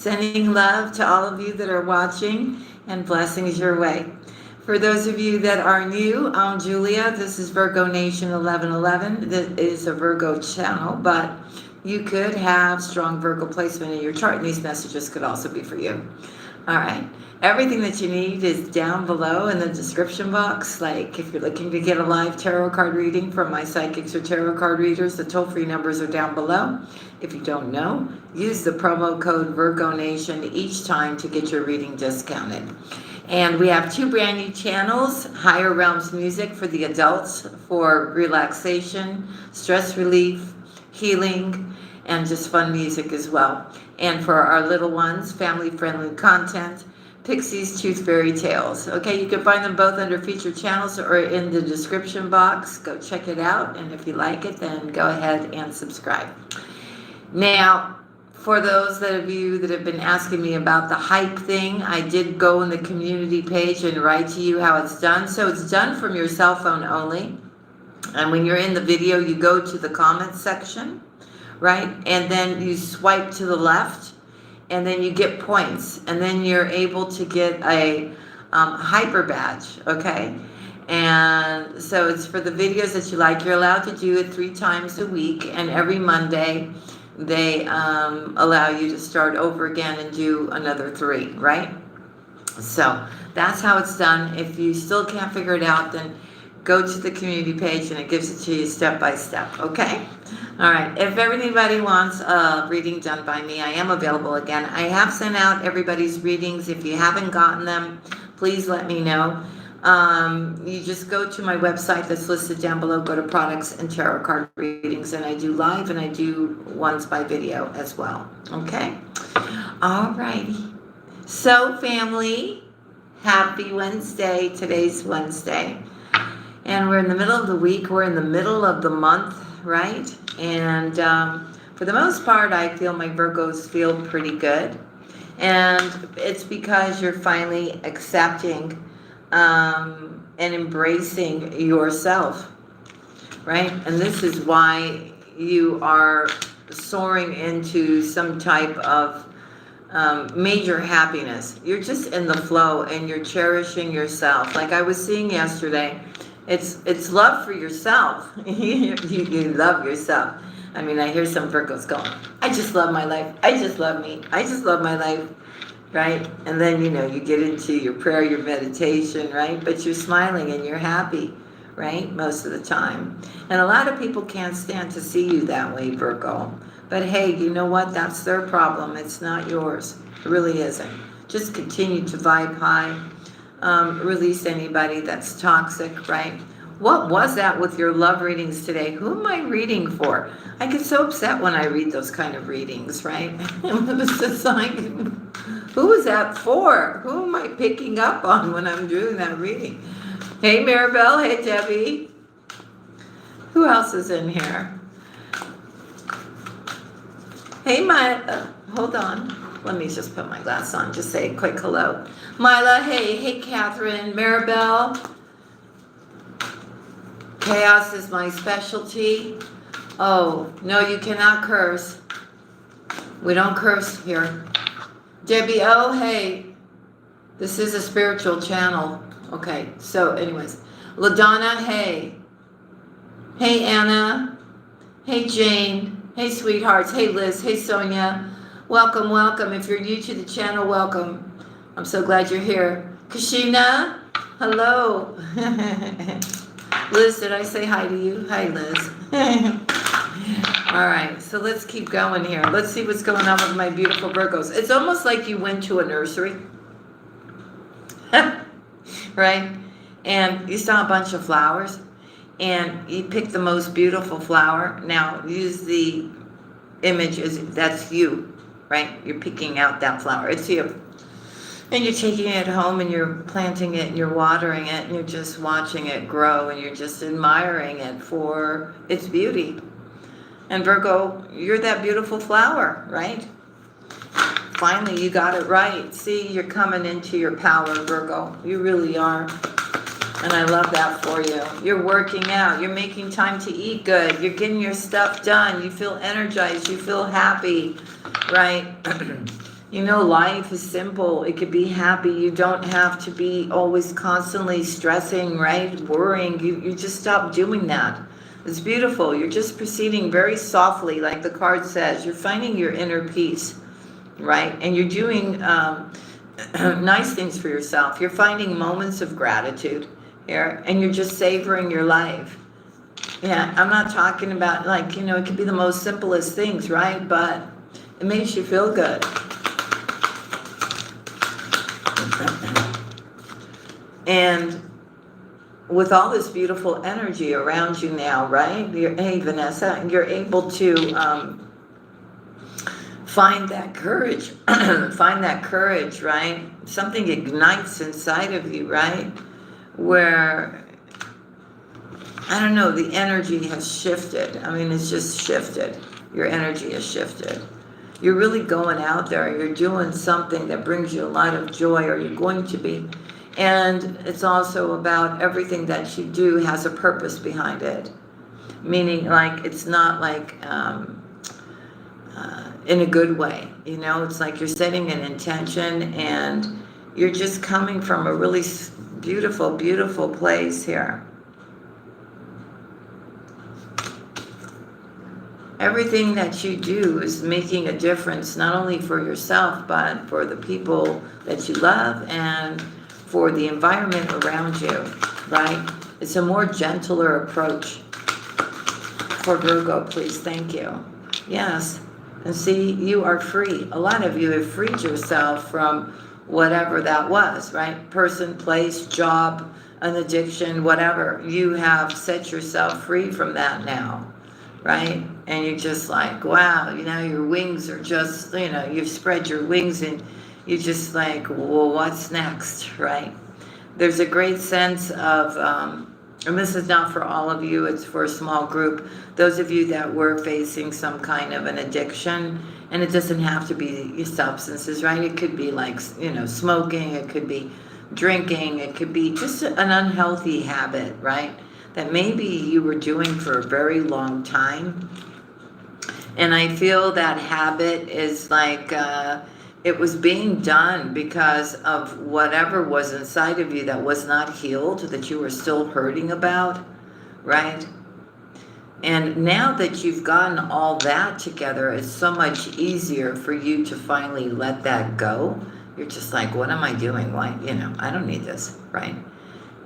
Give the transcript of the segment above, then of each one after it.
Sending love to all of you that are watching and blessings your way. For those of you that are new, I'm Julia. This is Virgo Nation 1111. This is a Virgo channel, but you could have strong Virgo placement in your chart, and these messages could also be for you. All right. Everything that you need is down below in the description box. Like if you're looking to get a live tarot card reading from my psychics or tarot card readers, the toll-free numbers are down below. If you don't know, use the promo code Virgo Nation each time to get your reading discounted. And we have two brand new channels: Higher Realms Music for the adults for relaxation, stress relief, healing, and just fun music as well. And for our little ones, family-friendly content, Pixie's Tooth Fairy Tales. Okay, you can find them both under featured channels or in the description box. Go check it out, and if you like it, then go ahead and subscribe. Now, for those of you that have been asking me about the hype thing, I did go in the community page and write to you how it's done. So it's done from your cell phone only. And when you're in the video, you go to the comments section, right? And then you swipe to the left, and then you get points. And then you're able to get a hyper badge, okay? And so it's for the videos that you like. You're allowed to do it 3 times a week, and every Monday they allow you to start over again and do another 3, right? So that's how it's done. If you still can't figure it out, then go to the community page and it gives it to you step by step, okay? All right, if anybody wants a reading done by me, I am available again. I have sent out everybody's readings. If you haven't gotten them, please let me know. You just go to my website that's listed down below, go to products and tarot card readings, and I do live and I do ones by video as well, okay? All righty. So family, happy Wednesday. Today's Wednesday. And we're in the middle of the week. We're in the middle of the month, right? And for the most part, I feel my Virgos feel pretty good. And it's because you're finally accepting and embracing yourself, right? And this is why you are soaring into some type of major happiness. You're just in the flow and you're cherishing yourself. Like I was seeing yesterday, it's love for yourself. you love yourself. I mean, I hear some Virgos going, I just love my life. I just love me. I just love my life. Right? And then, you get into your prayer, your meditation, right? But you're smiling and you're happy, right? Most of the time. And a lot of people can't stand to see you that way, Virgo. But hey, you know what? That's their problem. It's not yours. It really isn't. Just continue to vibe high. Release anybody that's toxic, right? What was that with your love readings today? Who am I reading for? I get so upset when I read those kind of readings, right? It's just like, who is that for? Who am I picking up on when I'm doing that reading? Hey, Maribel. Hey, Debbie. Who else is in here? Hey, hold on. Let me just put my glass on. Just say a quick hello. Mila, hey, Catherine, Maribel. Chaos is my specialty. Oh, no, you cannot curse. We don't curse here. Debbie, oh, hey. This is a spiritual channel. Okay, so anyways. LaDonna, hey. Hey, Anna. Hey, Jane. Hey, sweethearts. Hey, Liz. Hey, Sonia. Welcome, welcome. If you're new to the channel, welcome. I'm so glad you're here. Kashina, hello. Liz, did I say hi to you? Hi, Liz. All right, so let's keep going here. Let's see what's going on with my beautiful Virgos. It's almost like you went to a nursery, right? And you saw a bunch of flowers, and you picked the most beautiful flower. Now, use the image as that's you, right? You're picking out that flower. It's you. And you're taking it home and you're planting it and you're watering it and you're just watching it grow and you're just admiring it for its beauty. And Virgo, you're that beautiful flower, right? Finally, you got it right. See, you're coming into your power, Virgo. You really are. And I love that for you. You're working out. You're making time to eat good. You're getting your stuff done. You feel energized. You feel happy, right? You know, life is simple. It could be happy. You don't have to be always constantly stressing, right? Worrying. You just stop doing that. It's beautiful. You're just proceeding very softly, like the card says. You're finding your inner peace, right? And you're doing nice things for yourself. You're finding moments of gratitude here, and you're just savoring your life. Yeah, I'm not talking about, like, you know, it could be the most simplest things, right? But it makes you feel good. And with all this beautiful energy around you now, right? Hey, Vanessa, you're able to find that courage. Find that courage, right? Something ignites inside of you, right? Where, I don't know, the energy has shifted. I mean, it's just shifted. Your energy has shifted. You're really going out there. You're doing something that brings you a lot of joy, or you're going to be. And it's also about everything that you do has a purpose behind it. Meaning, like, it's not like in a good way. You know, it's like you're setting an intention and you're just coming from a really beautiful, beautiful place here. Everything that you do is making a difference, not only for yourself, but for the people that you love and for the environment around you, right? It's a more gentler approach. For Virgo, please, thank you. Yes, and see, you are free. A lot of you have freed yourself from whatever that was, right? Person, place, job, an addiction, whatever. You have set yourself free from that now, right? And you're just like, wow, you know, your wings are just, you know, you've spread your wings and you're just like, well, what's next, right? There's a great sense of, and this is not for all of you, it's for a small group. Those of you that were facing some kind of an addiction, and it doesn't have to be substances, right? It could be like, you know, smoking, it could be drinking, it could be just an unhealthy habit, right? That maybe you were doing for a very long time. And I feel that habit is like, it was being done because of whatever was inside of you that was not healed, that you were still hurting about, right? And now that you've gotten all that together, it's so much easier for you to finally let that go. You're just like, what am I doing? Why, you know, I don't need this, right?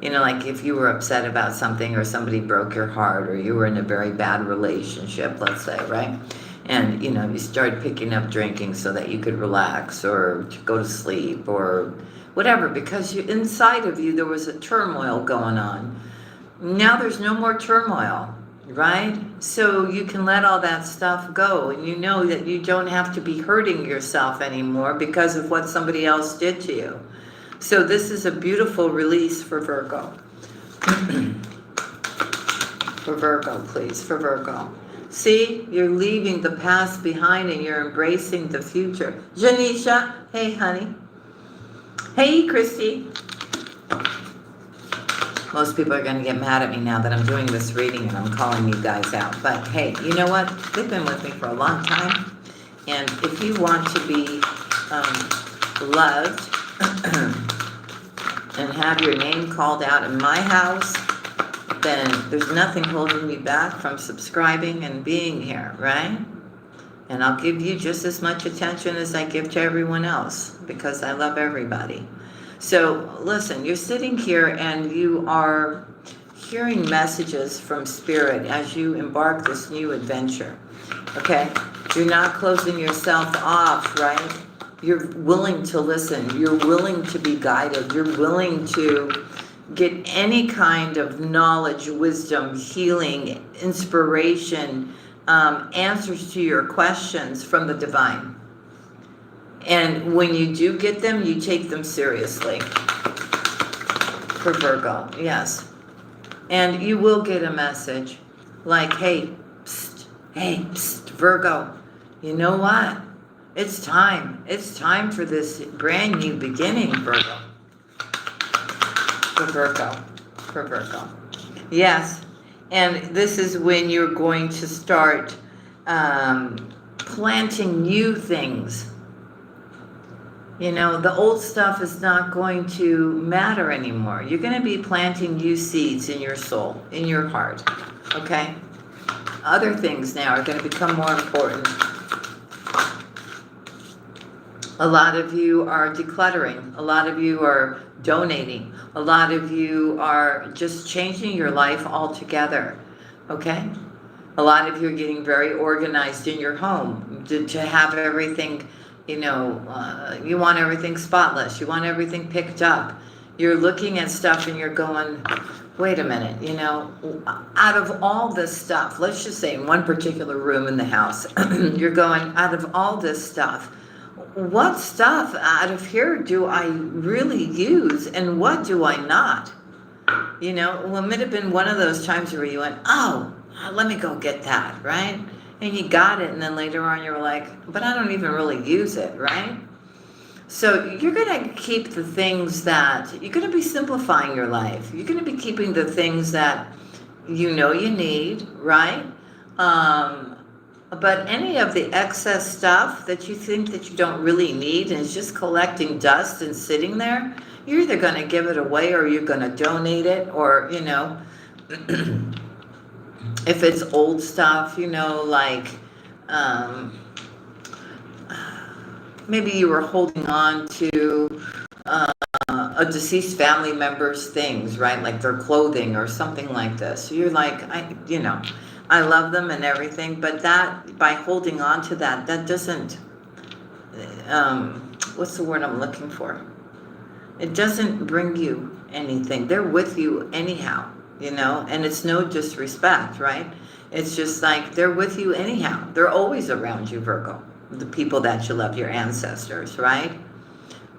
You know, like if you were upset about something or somebody broke your heart or you were in a very bad relationship, let's say, right? And, you know, you started picking up drinking so that you could relax or to go to sleep or whatever, because inside of you there was a turmoil going on. Now there's no more turmoil, right? So you can let all that stuff go, and you know that you don't have to be hurting yourself anymore because of what somebody else did to you. So this is a beautiful release for Virgo. For Virgo, please, for Virgo. See, you're leaving the past behind and you're embracing the future. Janisha, hey, honey. Hey, Christy. Most people are going to get mad at me now that I'm doing this reading and I'm calling you guys out. But hey, you know what? They've been with me for a long time. And if you want to be loved and have your name called out in my house, then there's nothing holding me back from subscribing and being here, right? And I'll give you just as much attention as I give to everyone else because I love everybody. So listen, you're sitting here and you are hearing messages from Spirit as you embark this new adventure, okay? You're not closing yourself off, right? You're willing to listen. You're willing to be guided. You're willing to get any kind of knowledge, wisdom, healing, inspiration, answers to your questions from the divine. And when you do get them, you take them seriously. For Virgo, yes. And you will get a message like, hey, psst, Virgo, you know what? It's time. It's time for this brand new beginning, Virgo. For Virgo. Yes, and this is when you're going to start planting new things You know, the old stuff is not going to matter anymore. You're going to be planting new seeds in your soul, in your heart, okay? Other things now are going to become more important. A lot of you are decluttering. A lot of you are donating. A lot of you are just changing your life altogether, okay? A lot of you are getting very organized in your home to have everything, you know, you want everything spotless. You want everything picked up. You're looking at stuff and you're going, wait a minute, you know, out of all this stuff, let's just say in one particular room in the house, you're going, out of all this stuff, what stuff out of here do I really use and what do I not? You know, well, it might have been one of those times where you went, oh, let me go get that, right? And you got it, and then later on you were like, but I don't even really use it, right? So you're going to keep the things that, you're going to be simplifying your life. You're going to be keeping the things that you know you need, right? But any of the excess stuff that you think that you don't really need and is just collecting dust and sitting there, you're either going to give it away or you're going to donate it, or, you know, if it's old stuff, you know, like maybe you were holding on to a deceased family member's things, right? Like their clothing or something like this. So you're like, you know, I love them and everything, but that, by holding on to that, that doesn't, what's the word I'm looking for? It doesn't bring you anything. They're with you anyhow, you know, and it's no disrespect, right? It's just like they're with you anyhow. They're always around you, Virgo, the people that you love, your ancestors, right?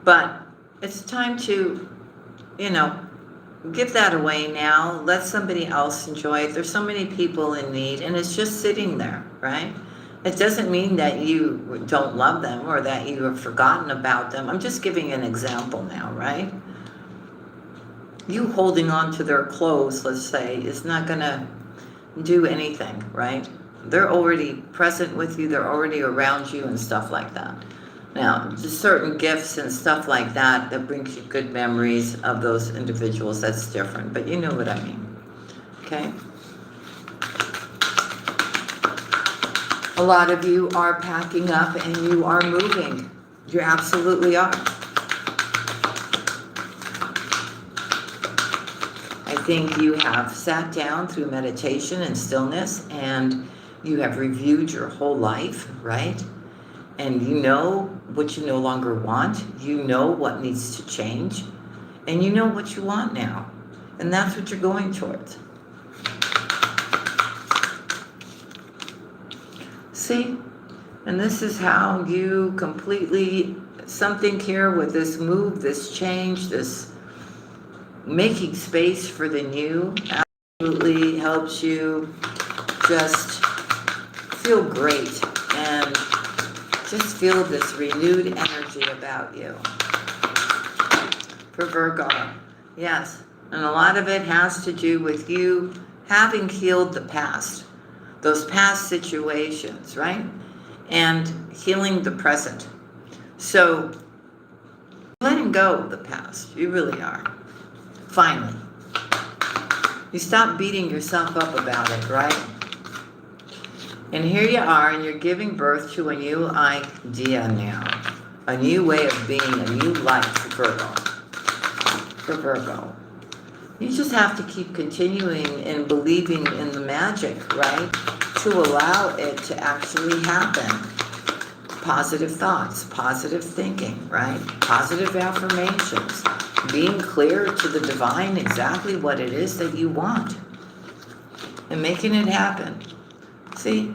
But it's time to, you know, give that away now. Let somebody else enjoy it. There's so many people in need, and it's just sitting there, right? It doesn't mean that you don't love them or that you have forgotten about them. I'm just giving an example now, right? You holding on to their clothes, let's say, is not going to do anything, right? They're already present with you. They're already around you and stuff like that. Now, just certain gifts and stuff like that that brings you good memories of those individuals, that's different. But you know what I mean, okay? A lot of you are packing up and you are moving. You absolutely are. I think you have sat down through meditation and stillness and you have reviewed your whole life, right? And you know what you no longer want. You know what needs to change. And you know what you want now. And that's what you're going towards. See? And this is how you completely, something here with this move, this change, this making space for the new absolutely helps you just feel great and just feel this renewed energy about you. For Virgo, yes. And a lot of it has to do with you having healed the past, those past situations, right? And healing the present. So, letting go of the past, you really are. Finally. You stop beating yourself up about it, right? And here you are, and you're giving birth to a new idea now. A new way of being, a new life for Virgo. For Virgo. You just have to keep continuing and believing in the magic, right? To allow it to actually happen. Positive thoughts, positive thinking, right? Positive affirmations. Being clear to the divine exactly what it is that you want. And making it happen. See?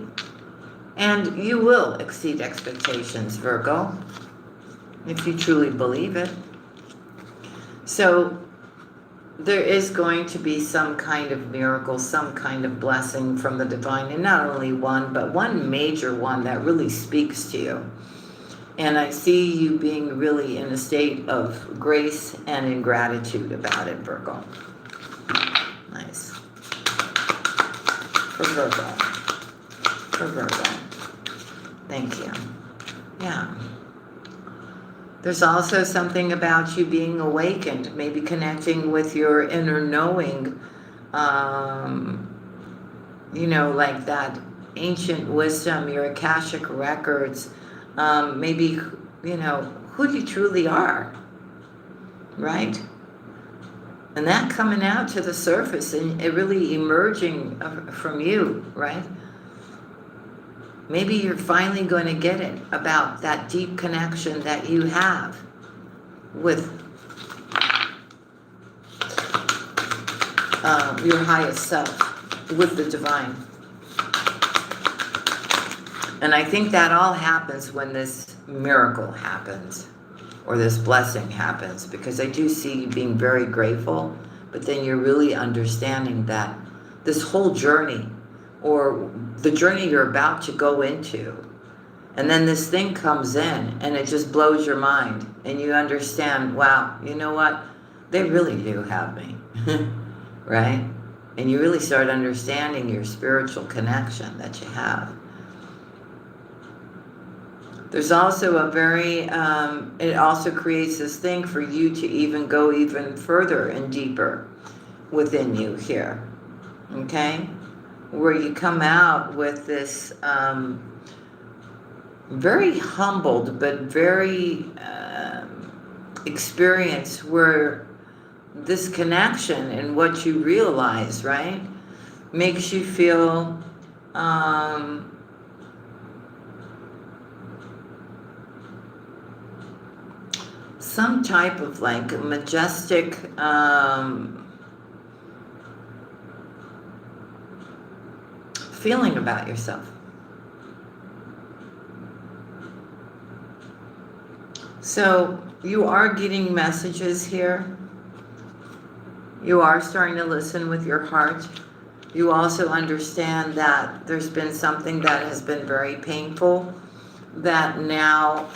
And you will exceed expectations, Virgo, if you truly believe it. So there is going to be some kind of miracle, some kind of blessing from the divine, and not only one, but one major one that really speaks to you. And I see you being really in a state of grace and in gratitude about it, Virgo. Nice. For Virgo. For Virgo. Thank you. Yeah. There's also something about you being awakened, maybe connecting with your inner knowing, you know, like that ancient wisdom, your Akashic records, maybe, you know, who you truly are, right? And that coming out to the surface and it really emerging from you, right? Maybe you're finally going to get it about that deep connection that you have with your highest self, with the divine. And I think that all happens when this miracle happens, or this blessing happens, because I do see you being very grateful, but then you're really understanding that this whole journey, or the journey you're about to go into, and then this thing comes in and it just blows your mind and you understand, wow, you know what? They really do have me, right? And you really start understanding your spiritual connection that you have. There's also a very, it also creates this thing for you to even go even further and deeper within you here, okay? Where you come out with this very humbled but very experience, where this connection and what you realize, right, makes you feel some type of like majestic feeling about yourself. So you are getting messages here. You are starting to listen with your heart. You also understand that there's been something that has been very painful that now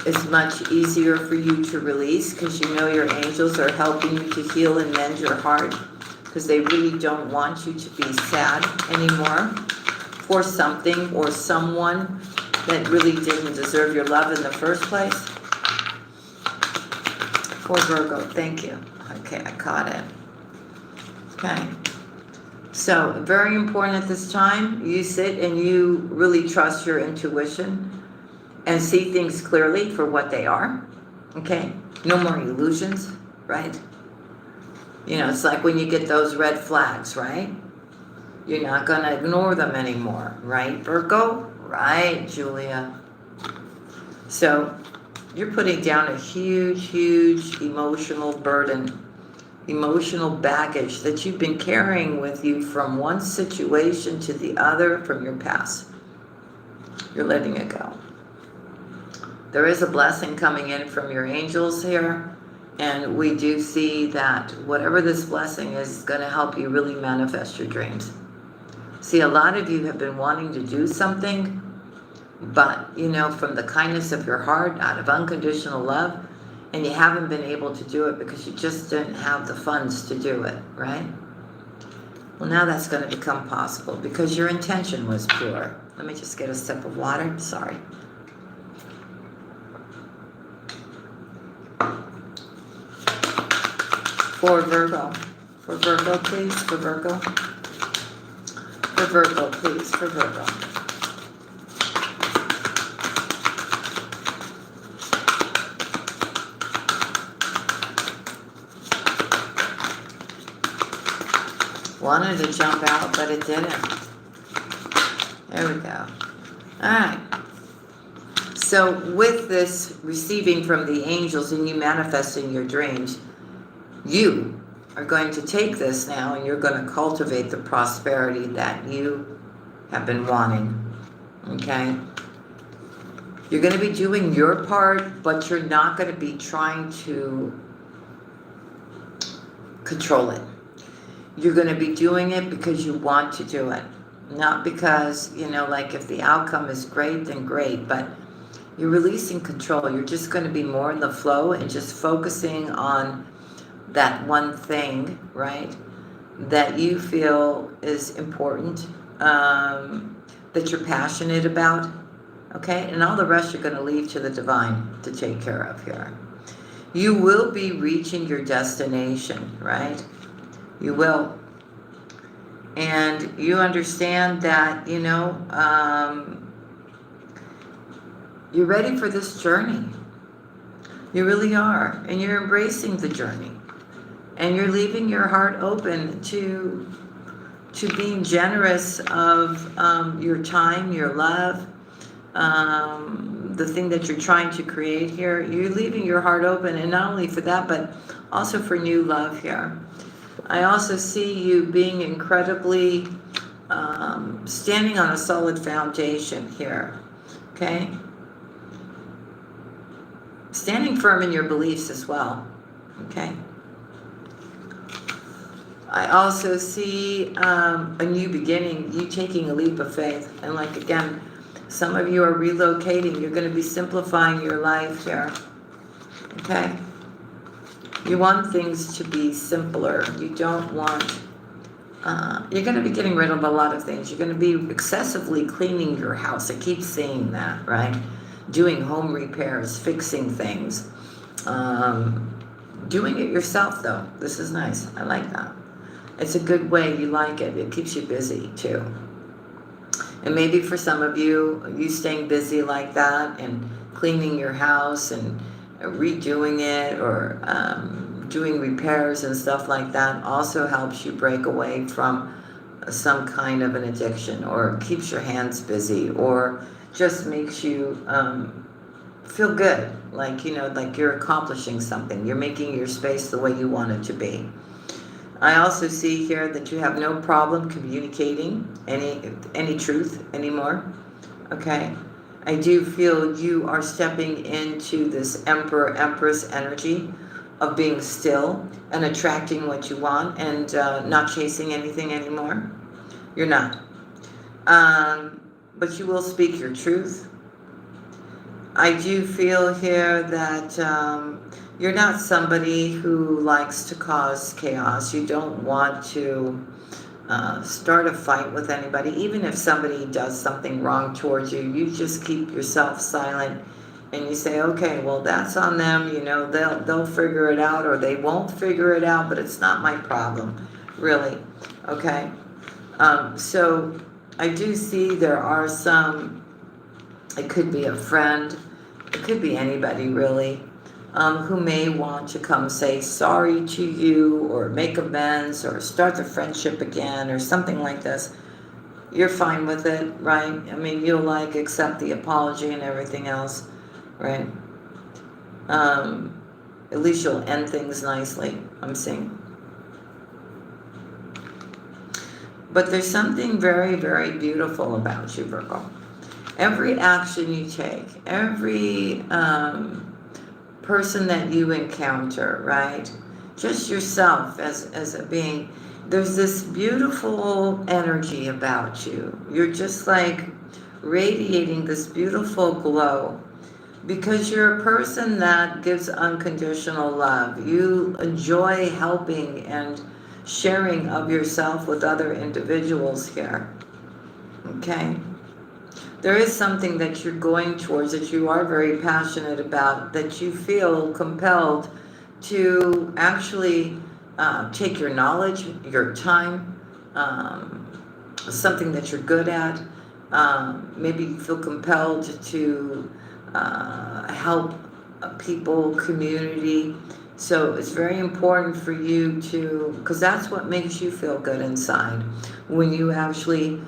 is much easier for you to release, because you know your angels are helping you to heal and mend your heart, because they really don't want you to be sad anymore for something or someone that really didn't deserve your love in the first place. For Virgo, thank you. Okay, I caught it. Okay. So, very important at this time, you sit and you really trust your intuition and see things clearly for what they are. Okay? No more illusions, right? You know, it's like when you get those red flags, right? You're not going to ignore them anymore, right, Virgo? Right, Julia. So you're putting down a huge, huge emotional burden, emotional baggage that you've been carrying with you from one situation to the other from your past. You're letting it go. There is a blessing coming in from your angels here. And we do see that whatever this blessing is going to help you really manifest your dreams. See, a lot of you have been wanting to do something, but, you know, from the kindness of your heart, out of unconditional love, and you haven't been able to do it because you just didn't have the funds to do it, right? Well, now that's going to become possible because your intention was pure. Let me just get a sip of water. Sorry. For Virgo. For Virgo, please. For Virgo. For Virgo, please. For Virgo. Wanted to jump out, but it didn't. There we go. All right. So with this receiving from the angels and you manifesting your dreams, you are going to take this now and you're going to cultivate the prosperity that you have been wanting. Okay? You're going to be doing your part, but you're not going to be trying to control it. You're going to be doing it because you want to do it. Not because, you know, like if the outcome is great, then great. But you're releasing control. You're just going to be more in the flow and just focusing on that one thing, right, that you feel is important, that you're passionate about, Okay? And all the rest you're going to leave to the divine to take care of here. You will be reaching your destination, right? You will. And you understand that, you know, you're ready for this journey. You really are. And you're embracing the journey. And you're leaving your heart open to being generous of your time, your love, the thing that you're trying to create here. You're leaving your heart open, and not only for that, but also for new love here. I also see you being incredibly standing on a solid foundation here, okay? Standing firm in your beliefs as well, okay? I also see a new beginning, you taking a leap of faith. And like, again, some of you are relocating. You're going to be simplifying your life here, okay? You want things to be simpler. You don't want, you're going to be getting rid of a lot of things. You're going to be excessively cleaning your house. I keep saying that, right? Doing home repairs, fixing things. Doing it yourself, though. This is nice. I like that. It's a good way. You like it. It keeps you busy, too. And maybe for some of you, you staying busy like that and cleaning your house and redoing it or doing repairs and stuff like that also helps you break away from some kind of an addiction, or keeps your hands busy, or just makes you feel good, like, you know, like you're accomplishing something. You're making your space the way you want it to be. I also see here that you have no problem communicating any truth anymore, okay? I do feel you are stepping into this Emperor, Empress energy of being still and attracting what you want, and not chasing anything anymore. You're not. But you will speak your truth. I do feel here that you're not somebody who likes to cause chaos. You don't want to start a fight with anybody. Even if somebody does something wrong towards you, you just keep yourself silent and you say, okay, well, that's on them. You know, they'll figure it out, or they won't figure it out, but it's not my problem, really. Okay? So I do see there are some, it could be a friend, it could be anybody really, who may want to come say sorry to you, or make amends, or start the friendship again, or something like this. You're fine with it, right? I mean, you'll like accept the apology and everything else, right? At least you'll end things nicely, I'm seeing. But there's something very, very beautiful about you, Virgo. Every action you take, every person that you encounter, right? Just yourself as a being, there's this beautiful energy about you. You're just like radiating this beautiful glow, because you're a person that gives unconditional love. You enjoy helping and sharing of yourself with other individuals here, okay? There is something that you're going towards, that you are very passionate about, that you feel compelled to actually take your knowledge, your time, something that you're good at. Maybe you feel compelled to help people, community. So it's very important for you to, because that's what makes you feel good inside, when you actually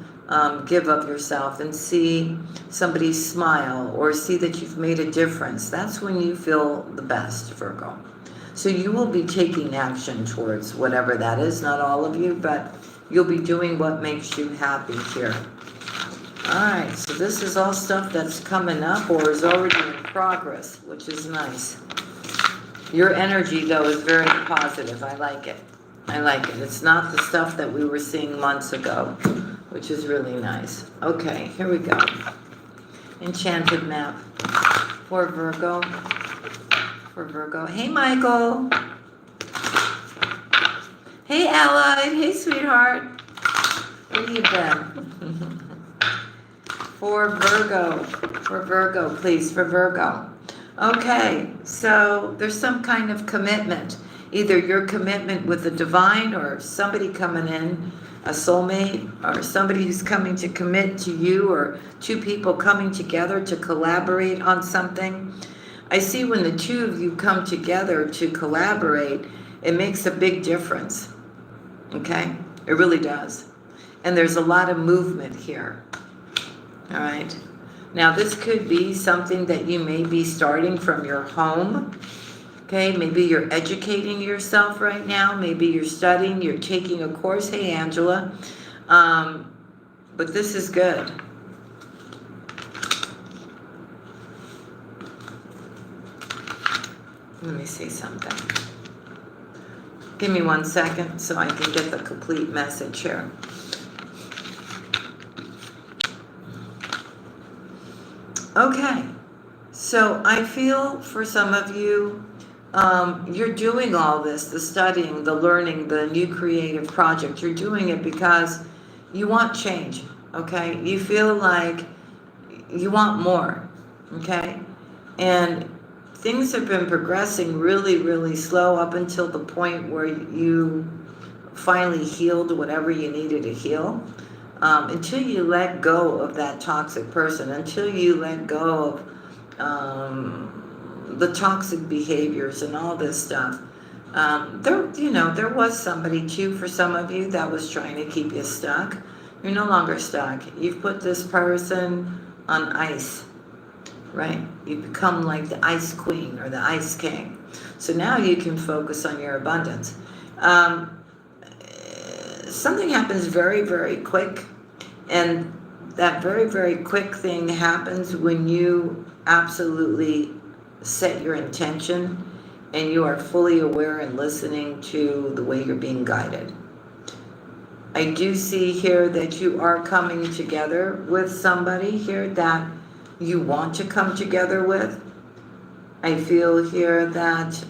give of yourself and see somebody smile, or see that you've made a difference. That's when you feel the best, Virgo. So you will be taking action towards whatever that is, not all of you, but you'll be doing what makes you happy here. All right, so this is all stuff that's coming up or is already in progress, which is nice. Your energy, though, is very positive. I like it. I like it. It's not the stuff that we were seeing months ago, which is really nice. Okay, here we go. Enchanted map for Virgo. For Virgo. Hey, Michael. Hey, Allied. Hey, sweetheart. Where you been? For Virgo. For Virgo, please, for Virgo. Okay, so there's some kind of commitment. Either your commitment with the divine or somebody coming in, a soulmate, or somebody who's coming to commit to you, or two people coming together to collaborate on something. I see when the two of you come together to collaborate, it makes a big difference. Okay? It really does. And there's a lot of movement here. All right? Now, this could be something that you may be starting from your home. Okay? Maybe you're educating yourself right now. Maybe you're studying. You're taking a course. Hey, Angela. But this is good. Let me see something. Give me 1 second so I can get the complete message here. Okay, so I feel for some of you, you're doing all this, the studying, the learning, the new creative project. You're doing it because you want change, okay? You feel like you want more, okay? And things have been progressing really, really slow up until the point where you finally healed whatever you needed to heal. Until you let go of that toxic person, until you let go of the toxic behaviors and all this stuff. There was somebody too for some of you that was trying to keep you stuck. You're no longer stuck. You've put this person on ice. Right? You become like the ice queen or the ice king. So now you can focus on your abundance. Something happens very, very quick. And that very, very quick thing happens when you absolutely set your intention and you are fully aware and listening to the way you're being guided. I do see here that you are coming together with somebody here that you want to come together with. I feel here that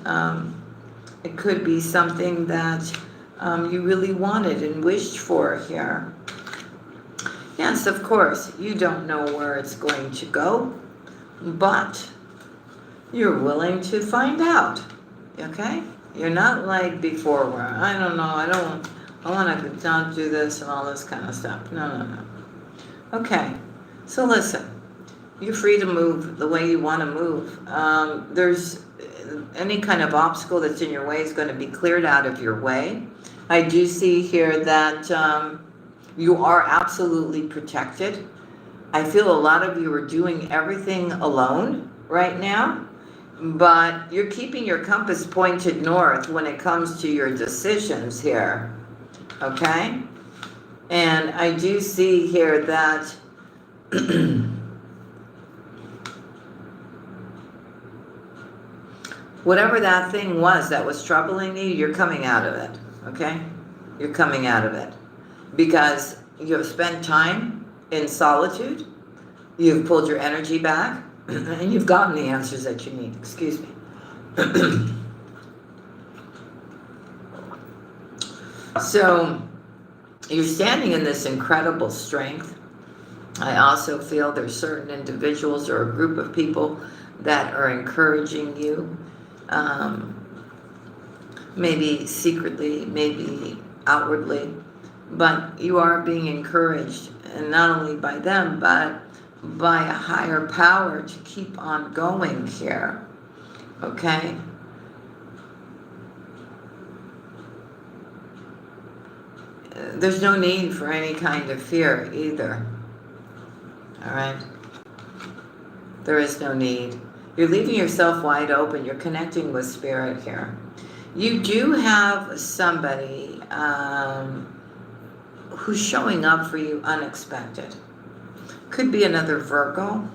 it could be something that you really wanted and wished for here. Yes, of course, you don't know where it's going to go, but you're willing to find out, okay? You're not like before where, I don't know, I want to not do this and all this kind of stuff. No. Okay, so listen. You're free to move the way you want to move. There's any kind of obstacle that's in your way is going to be cleared out of your way. I do see here that you are absolutely protected. I feel a lot of you are doing everything alone right now, but you're keeping your compass pointed north when it comes to your decisions here, okay? And I do see here that whatever that thing was that was troubling you, you're coming out of it, okay? You're coming out of it. Because you have spent time in solitude, you've pulled your energy back, and you've gotten the answers that you need. Excuse me. So, you're standing in this incredible strength. I also feel there's certain individuals or a group of people that are encouraging you. Maybe secretly, maybe outwardly, but you are being encouraged, and not only by them, but by a higher power to keep on going here, okay? There's no need for any kind of fear either, all right? There is no need. You're leaving yourself wide open. You're connecting with spirit here. You do have somebody who's showing up for you unexpected. Could be another Virgo.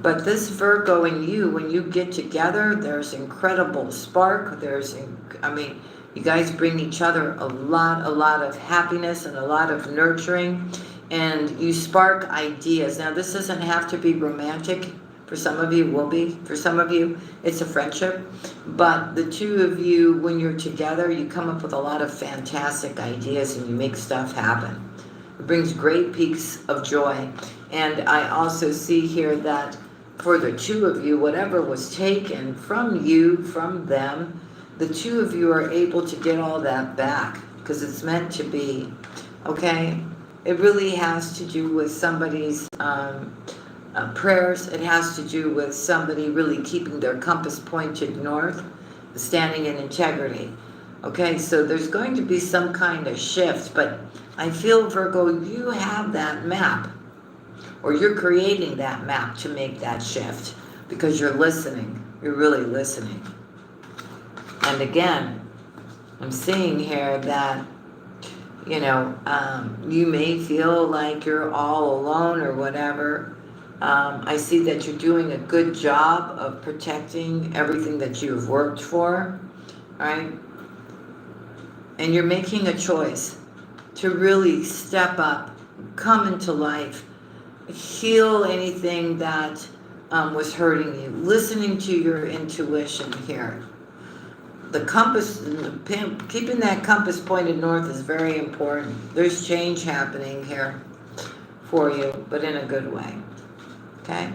But this Virgo and you, when you get together, there's incredible spark. You guys bring each other a lot of happiness and a lot of nurturing. And you spark ideas. Now, this doesn't have to be romantic. For some of you, it will be. For some of you, it's a friendship. But the two of you, when you're together, you come up with a lot of fantastic ideas and you make stuff happen. It brings great peaks of joy. And I also see here that for the two of you, whatever was taken from you, from them, the two of you are able to get all that back because it's meant to be, okay? It really has to do with somebody's prayers. It has to do with somebody really keeping their compass pointed north, standing in integrity. Okay, so there's going to be some kind of shift, but I feel, Virgo, you have that map, or you're creating that map to make that shift because you're listening. You're really listening. And again, I'm seeing here that, you know, you may feel like you're all alone or whatever. I see that you're doing a good job of protecting everything that you've worked for, right? And you're making a choice to really step up, come into life, heal anything that was hurting you, listening to your intuition here. The compass, keeping that compass pointed north is very important. There's change happening here for you, but in a good way, okay?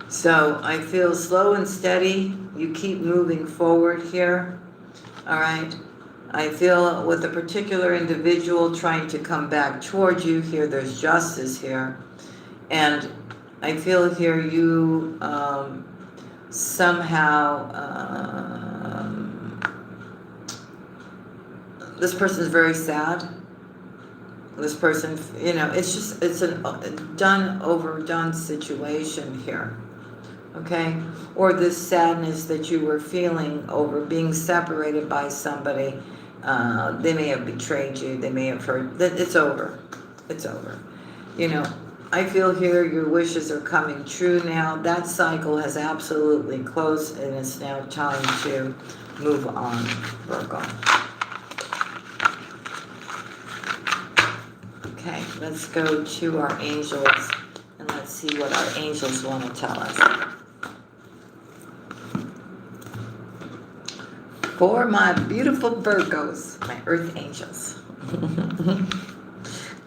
So I feel slow and steady. You keep moving forward here, all right? I feel with a particular individual trying to come back towards you here, there's justice here. And I feel here you somehow, this person is very sad. This person, you know, it's a overdone situation here. Okay? Or this sadness that you were feeling over being separated by somebody. They may have betrayed you. They may have hurt. It's over. It's over. You know, I feel here your wishes are coming true now. That cycle has absolutely closed, and it's now time to move on, Virgo. Okay, let's go to our angels, and let's see what our angels want to tell us. For my beautiful Virgos, my earth angels.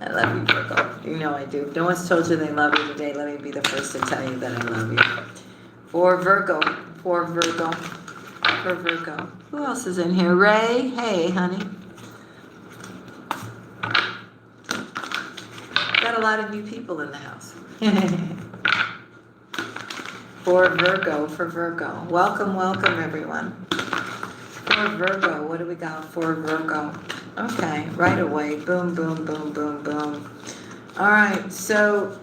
I love you, Virgo. You know I do. If no one's told you they love you today, let me be the first to tell you that I love you. For Virgo, for Virgo, for Virgo. Who else is in here? Ray? Hey, honey. Got a lot of new people in the house. For Virgo, for Virgo. Welcome, welcome, everyone. For Virgo, what do we got for Virgo? Okay, right away. Boom, boom, boom, boom, boom. All right, so,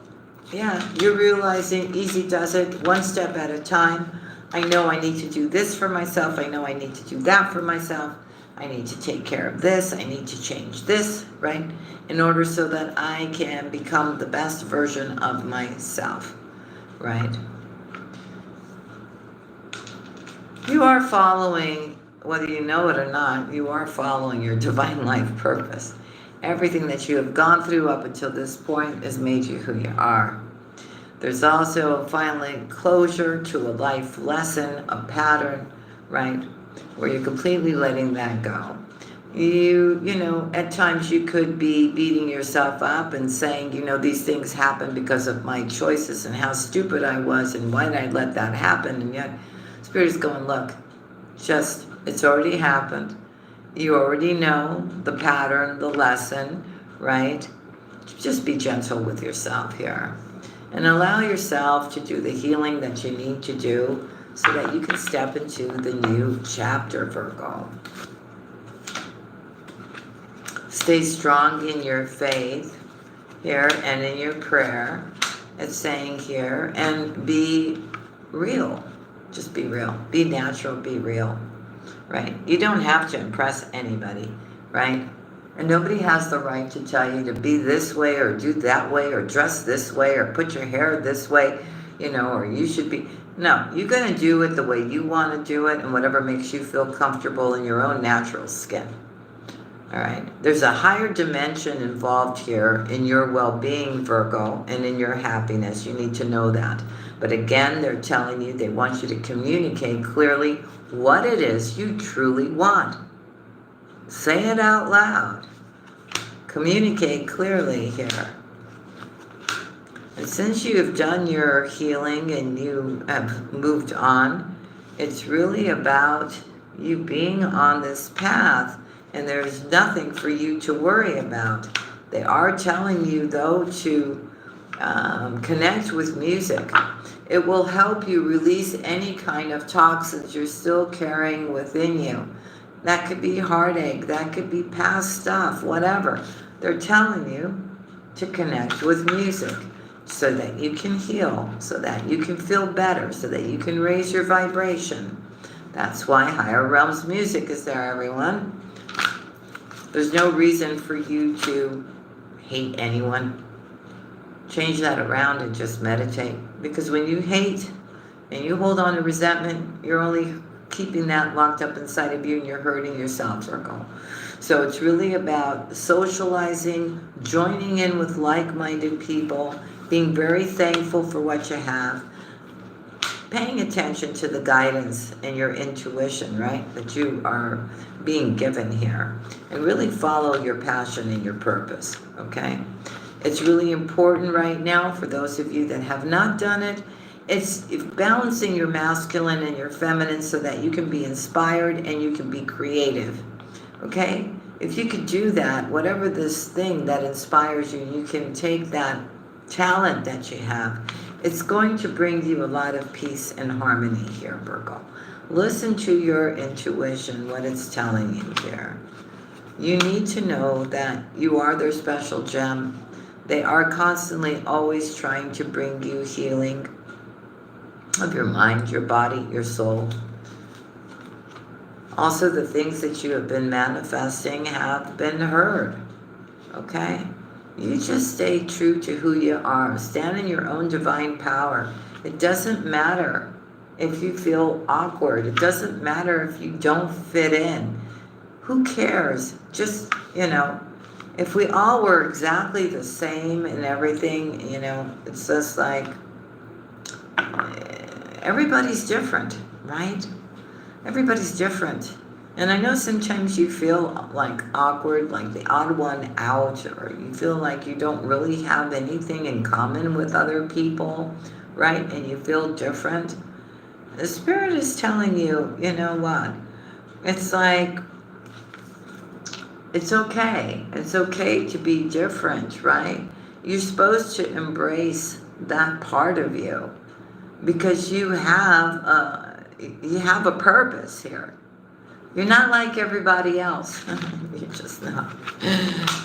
yeah, you're realizing easy does it, one step at a time. I know I need to do this for myself. I know I need to do that for myself. I need to take care of this. I need to change this, right? In order so that I can become the best version of myself, right? You are following, whether you know it or not, you are following your divine life purpose. Everything that you have gone through up until this point has made you who you are. There's also finally closure to a life lesson, a pattern, right? Where you're completely letting that go. You know, at times you could be beating yourself up and saying, you know, these things happen because of my choices and how stupid I was and why did I let that happen? And yet Spirit is going, look, just, it's already happened. You already know the pattern, the lesson, right? Just be gentle with yourself here. And allow yourself to do the healing that you need to do so that you can step into the new chapter, Virgo. Stay strong in your faith here and in your prayer. It's saying here, and be real. Just be real. Be natural, be real. Right? You don't have to impress anybody, right? And nobody has the right to tell you to be this way or do that way or dress this way or put your hair this way, you know, or you should be. No, you're going to do it the way you want to do it and whatever makes you feel comfortable in your own natural skin. All right? There's a higher dimension involved here in your well-being, Virgo, and in your happiness. You need to know that. But again, they're telling you they want you to communicate clearly what it is you truly want. Say it out loud. communicate clearly here. And since you have done your healing and you have moved on, it's really about you being on this path, and there's nothing for you to worry about. They are telling you, though, to connect with music. It will help you release any kind of toxins you're still carrying within you. That could be heartache, that could be past stuff, whatever. They're telling you to connect with music so that you can heal, so that you can feel better, so that you can raise your vibration. That's why Higher Realms music is there, everyone. There's no reason for you to hate anyone. Change that around and just meditate. Because when you hate and you hold on to resentment, you're only keeping that locked up inside of you, and you're hurting yourself, Virgo. So it's really about socializing, joining in with like-minded people, being very thankful for what you have, paying attention to the guidance and your intuition, right, that you are being given here, and really follow your passion and your purpose, okay? It's really important right now for those of you that have not done it. It's balancing your masculine and your feminine so that you can be inspired and you can be creative, okay? If you could do that, whatever this thing that inspires you, you can take that talent that you have. It's going to bring you a lot of peace and harmony here, Virgo. Listen to your intuition, what it's telling you here. You need to know that you are their special gem. They are constantly always trying to bring you healing of your mind, your body, your soul. Also, the things that you have been manifesting have been heard, okay? You just stay true to who you are. Stand in your own divine power. It doesn't matter if you feel awkward. It doesn't matter if you don't fit in. Who cares? Just, if we all were exactly the same and everything, it's just like everybody's different, right? Everybody's different. And I know sometimes you feel like awkward, like the odd one out, or you feel like you don't really have anything in common with other people, right? And you feel different. The Spirit is telling you, you know what? It's like, it's okay. It's okay to be different, right? You're supposed to embrace that part of you because you have a purpose here. You're not like everybody else. You're just not.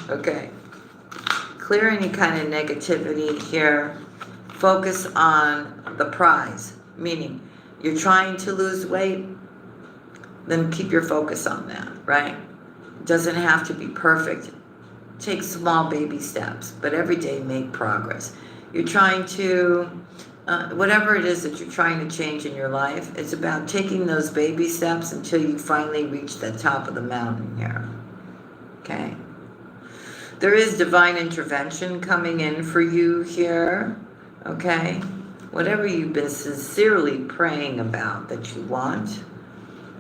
Okay. Clear any kind of negativity here. Focus on the prize. Meaning, you're trying to lose weight, then keep your focus on that, right? It doesn't have to be perfect. Take small baby steps, but every day make progress. You're trying to whatever it is that you're trying to change in your life, it's about taking those baby steps until you finally reach the top of the mountain here. Okay? There is divine intervention coming in for you here. Okay? Whatever you've been sincerely praying about that you want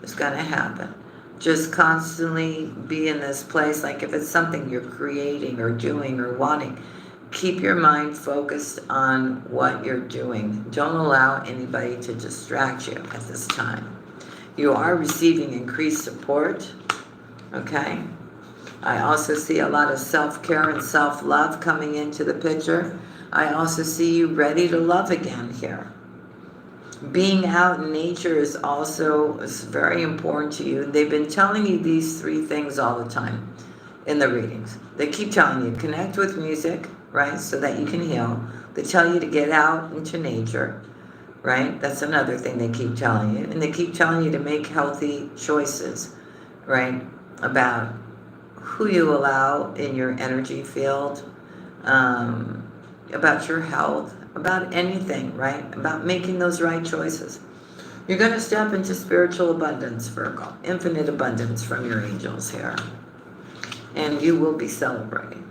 is going to happen. Just constantly be in this place, like if it's something you're creating or doing or wanting, keep your mind focused on what you're doing. Don't allow anybody to distract you at this time. You are receiving increased support, okay? I also see a lot of self-care and self-love coming into the picture. I also see you ready to love again here. Being out in nature is very important to you. They've been telling you these three things all the time in the readings. They keep telling you, connect with music, right, so that you can heal. They tell you to get out into nature, right? That's another thing they keep telling you. And they keep telling you to make healthy choices, right, about who you allow in your energy field, about your health, about anything, right, about making those right choices. You're going to step into spiritual abundance, Virgo, infinite abundance from your angels here. And you will be celebrating.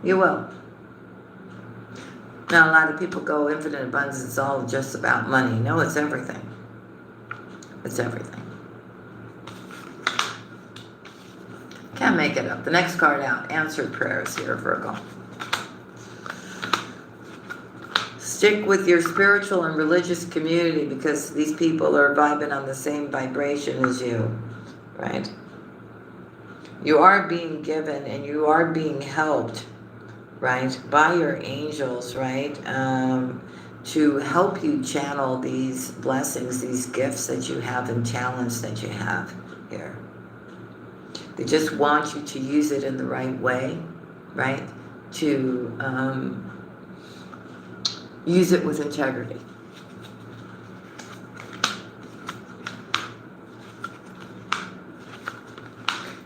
You will. Now, a lot of people go, infinite abundance is all just about money. No, it's everything. It's everything. Can't make it up. The next card out, answered prayers here, Virgo. Stick with your spiritual and religious community because these people are vibing on the same vibration as you, right? You are being given and you are being helped, right, by your angels, right, to help you channel these blessings, these gifts that you have and talents that you have here. They just want you to use it in the right way, right, to use it with integrity.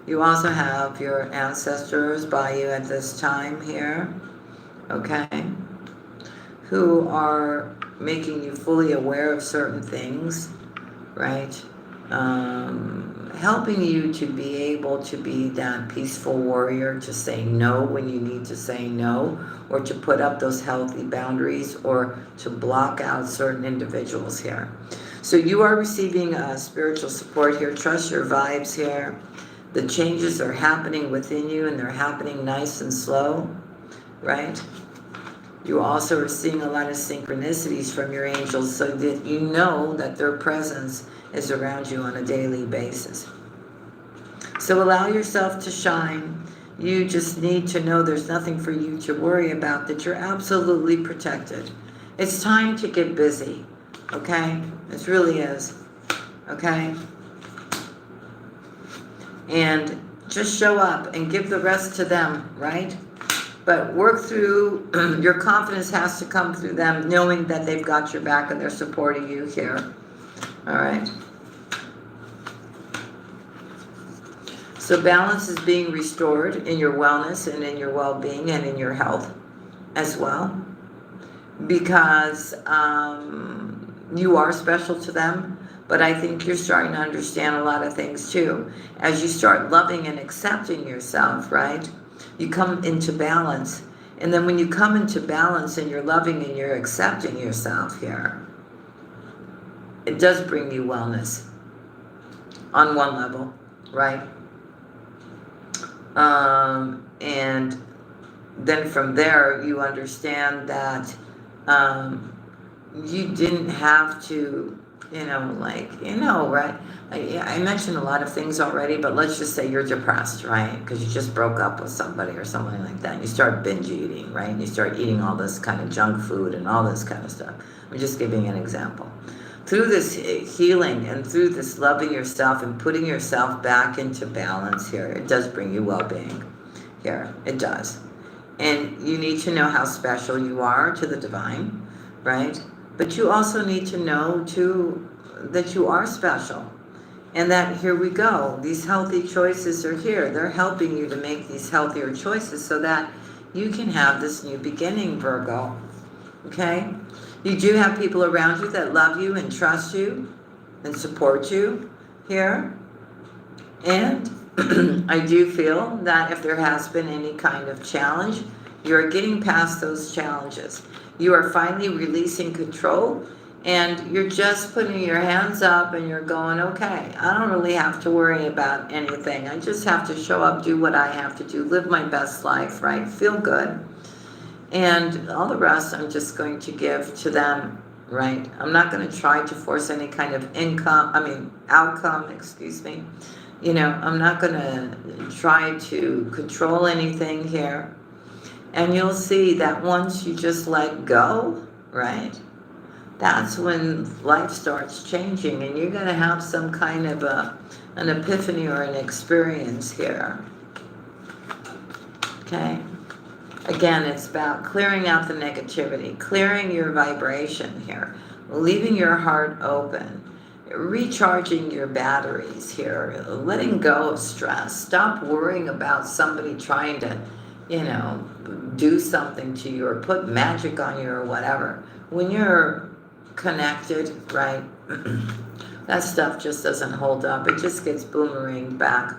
You also have your ancestors by you at this time here, okay, who are making you fully aware of certain things, right? Helping you to be able to be that peaceful warrior, to say no when you need to say no, or to put up those healthy boundaries, or to block out certain individuals here. So you are receiving spiritual support here. Trust your vibes here. The changes are happening within you, and they're happening nice and slow, right? You also are seeing a lot of synchronicities from your angels so that you know that their presence is around you on a daily basis. So allow yourself to shine. You just need to know there's nothing for you to worry about, that you're absolutely protected. It's time to get busy, okay? It really is, okay? And just show up and give the rest to them, right? But work through, your confidence has to come through them, knowing that they've got your back and they're supporting you here. All right. So balance is being restored in your wellness and in your well-being and in your health as well. Because you are special to them. But I think you're starting to understand a lot of things too. As you start loving and accepting yourself, right? You come into balance. And then when you come into balance and you're loving and you're accepting yourself here, it does bring you wellness on one level, right? And then from there, you understand that you didn't have to, right? I mentioned a lot of things already, but let's just say you're depressed, right? Because you just broke up with somebody or something like that. And you start binge eating, right? And you start eating all this kind of junk food and all this kind of stuff. I'm just giving an example. Through this healing and through this loving yourself and putting yourself back into balance here, it does bring you well-being here. It does. And you need to know how special you are to the divine, right? But you also need to know, too, that you are special. And that here we go. These healthy choices are here. They're helping you to make these healthier choices so that you can have this new beginning, Virgo. Okay? You do have people around you that love you and trust you and support you here. And I do feel that if there has been any kind of challenge, you're getting past those challenges. You are finally releasing control, and you're just putting your hands up and you're going, okay, I don't really have to worry about anything. I just have to show up, do what I have to do, live my best life, right? Feel good. And all the rest I'm just going to give to them, right? I'm not going to try to force any kind of outcome, excuse me. I'm not going to try to control anything here. And you'll see that once you just let go, right? That's when life starts changing, and you're going to have some kind of an epiphany or an experience here. Okay? Again, it's about clearing out the negativity, clearing your vibration here, leaving your heart open, recharging your batteries here, letting go of stress. Stop worrying about somebody trying to, do something to you or put magic on you or whatever. When you're connected, right, that stuff just doesn't hold up. It just gets boomeranged back.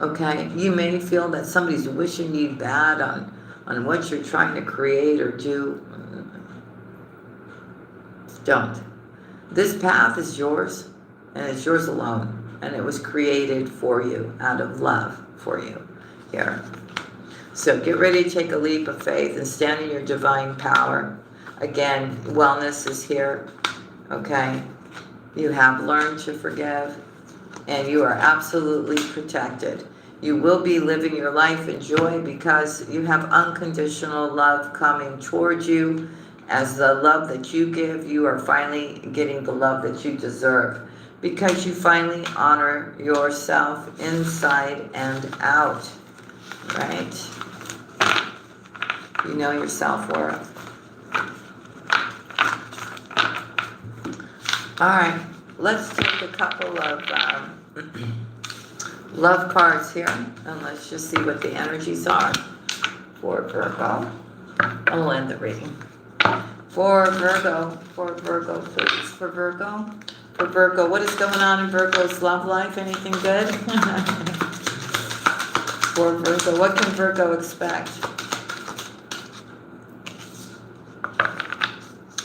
Okay, you may feel that somebody's wishing you bad on what you're trying to create or do. Don't. This path is yours, and it's yours alone. and it was created for you, out of love for you here. So get ready to take a leap of faith and stand in your divine power. Again, wellness is here, okay? You have learned to forgive, and you are absolutely protected. You will be living your life in joy because you have unconditional love coming towards you. As the love that you give, you are finally getting the love that you deserve because you finally honor yourself inside and out, right? You know your self-worth. All right, let's take a couple of love cards here, and let's just see what the energies are for Virgo. And we'll end the reading. For Virgo, please. For Virgo, what is going on in Virgo's love life? Anything good? For Virgo, what can Virgo expect?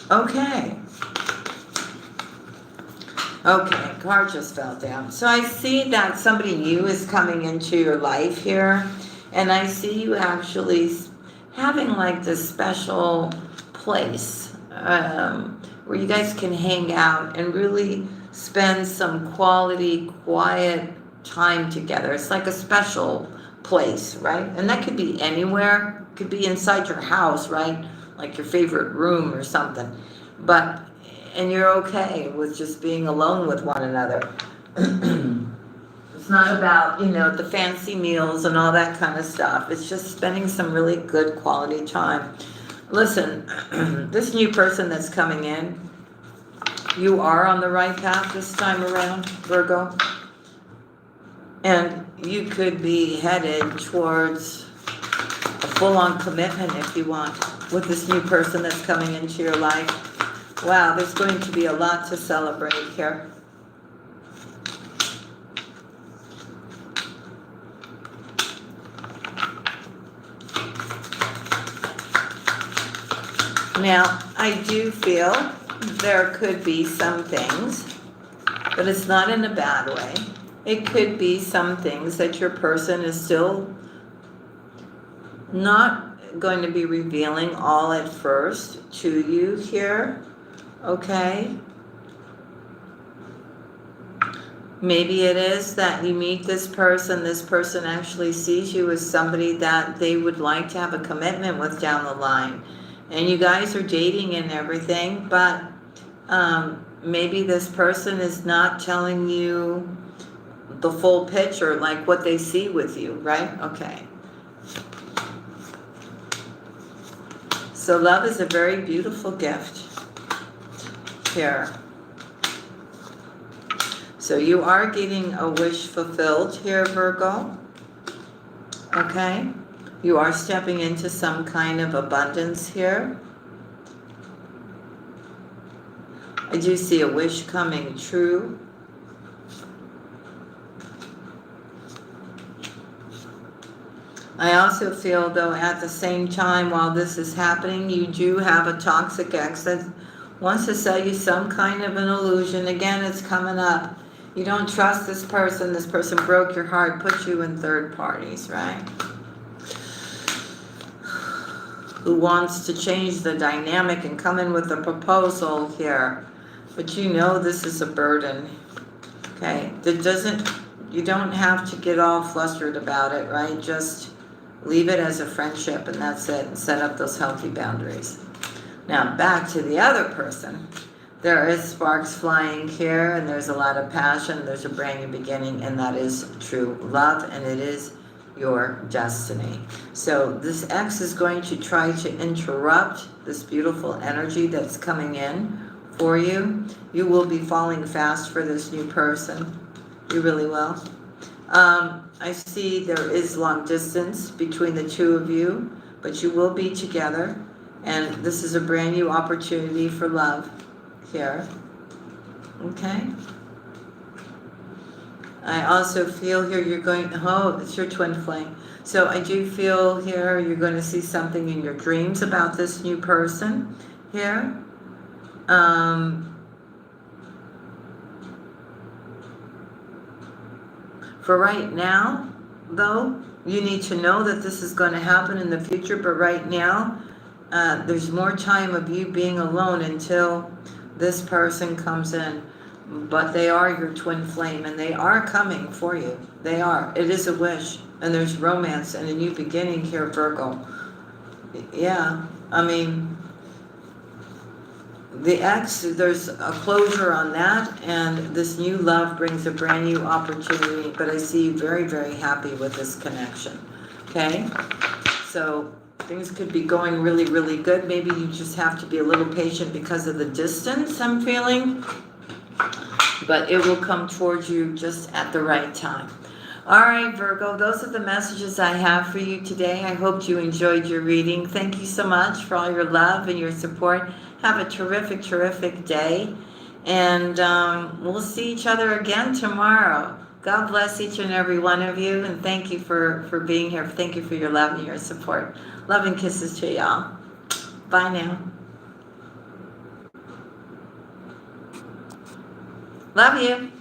Okay. Okay, card just fell down. So I see that somebody new is coming into your life here. And I see you actually having like this special place where you guys can hang out and really spend some quality, quiet time together. It's like a special place, right? And that could be anywhere. It could be inside your house, right? Like your favorite room or something. And you're okay with just being alone with one another. It's not about, the fancy meals and all that kind of stuff. It's just spending some really good quality time. Listen, this new person that's coming in, you are on the right path this time around, Virgo. And you could be headed towards a full-on commitment if you want with this new person that's coming into your life. Wow, there's going to be a lot to celebrate here. Now, I do feel there could be some things, but it's not in a bad way. It could be some things that your person is still not going to be revealing all at first to you here. Okay. Maybe it is that you meet this person actually sees you as somebody that they would like to have a commitment with down the line. And you guys are dating and everything, but maybe this person is not telling you the full picture, like what they see with you, right? Okay. So love is a very beautiful gift here. So you are getting a wish fulfilled here, Virgo. Okay. You are stepping into some kind of abundance here. I do see a wish coming true. I also feel, though, at the same time, while this is happening, you do have a toxic ex that wants to sell you some kind of an illusion. Again, it's coming up. You don't trust this person. This person broke your heart, put you in third parties, right? Who wants to change the dynamic and come in with a proposal here. But you know this is a burden, okay? You don't have to get all flustered about it, right? Just leave it as a friendship and that's it, and set up those healthy boundaries. Now back to the other person. There is sparks flying here and there's a lot of passion. There's a brand new beginning, and that is true love, and it is your destiny. So this ex is going to try to interrupt this beautiful energy that's coming in for you. You will be falling fast for this new person. You really will. I see there is long distance between the two of you, but you will be together. And this is a brand new opportunity for love here. Okay. I also feel here you're going, it's your twin flame. So I do feel here you're going to see something in your dreams about this new person here. For right now, though, you need to know that this is going to happen in the future, but right now, there's more time of you being alone until this person comes in. But they are your twin flame, and they are coming for you. They are. It is a wish, and there's romance and a new beginning here, Virgo. Yeah, I mean, the ex, there's a closure on that, and this new love brings a brand new opportunity, but I see you very, very happy with this connection, okay? So things could be going really, really good. Maybe you just have to be a little patient because of the distance I'm feeling, but it will come towards you just at the right time. All right, Virgo, those are the messages I have for you today. I hope you enjoyed your reading. Thank you so much for all your love and your support. Have a terrific, terrific day. And we'll see each other again tomorrow. God bless each and every one of you. And thank you for being here. Thank you for your love and your support. Love and kisses to y'all. Bye now. Love you.